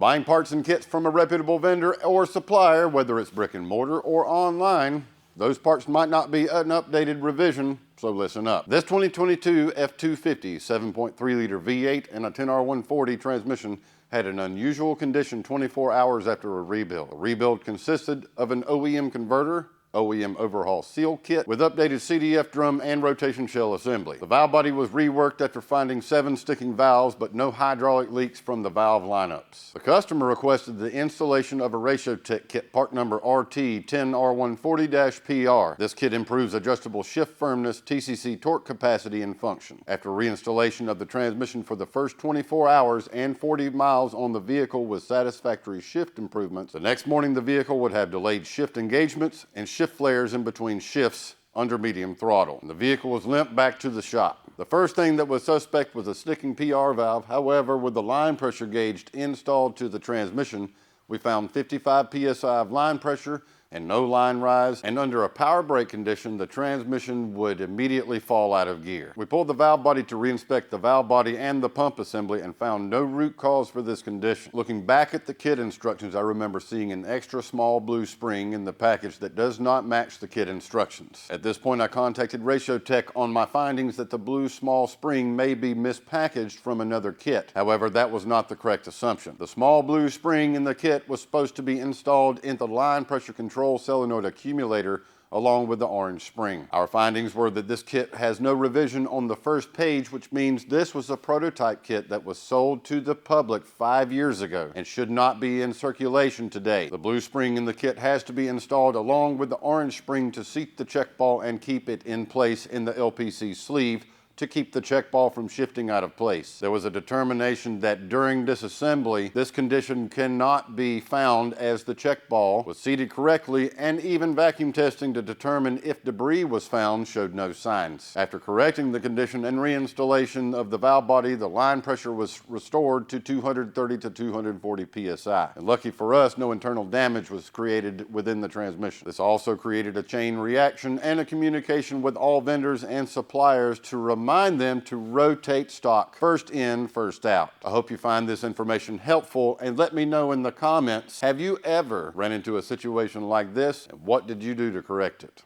Buying parts and kits from a reputable vendor or supplier, whether it's brick and mortar or online, those parts might not be an updated revision, so listen up. This 2022 F250 7.3-liter V8 and a 10R140 transmission had an unusual condition 24 hours after a rebuild. The rebuild consisted of an OEM converter, OEM overhaul seal kit with updated CDF drum and rotation shell assembly. The valve body was reworked after finding 7 sticking valves, but no hydraulic leaks from the valve lineups. The customer requested the installation of a Ratiotech kit part number RT10R140-PR. This kit improves adjustable shift firmness, TCC torque capacity, and function. After reinstallation of the transmission for the first 24 hours and 40 miles on the vehicle with satisfactory shift improvements, the next morning the vehicle would have delayed shift engagements and shift flares in between shifts under medium throttle. And the vehicle was limped back to the shop. The first thing that was suspect was a sticking PR valve. However, with the line pressure gauge installed to the transmission, we found 55 psi of line pressure and no line rise, and under a power brake condition, the transmission would immediately fall out of gear. We pulled the valve body to reinspect the valve body and the pump assembly and found no root cause for this condition. Looking back at the kit instructions, I remember seeing an extra small blue spring in the package that does not match the kit instructions. At this point, I contacted Ratiotech on my findings that the blue small spring may be mispackaged from another kit. However, that was not the correct assumption. The small blue spring in the kit was supposed to be installed in the line pressure control solenoid accumulator along with the orange spring. Our findings were that this kit has no revision on the first page, which means this was a prototype kit that was sold to the public 5 years ago and should not be in circulation today. The blue spring in the kit has to be installed along with the orange spring to seat the check ball and keep it in place in the LPC sleeve to keep the check ball from shifting out of place. There was a determination that during disassembly, this condition cannot be found as the check ball was seated correctly, and even vacuum testing to determine if debris was found showed no signs. After correcting the condition and reinstallation of the valve body, the line pressure was restored to 230 to 240 psi. And lucky for us, no internal damage was created within the transmission. This also created a chain reaction and a communication with all vendors and suppliers to remind them to rotate stock first in, first out. I hope you find this information helpful, and let me know in the comments, have you ever run into a situation like this, and what did you do to correct it?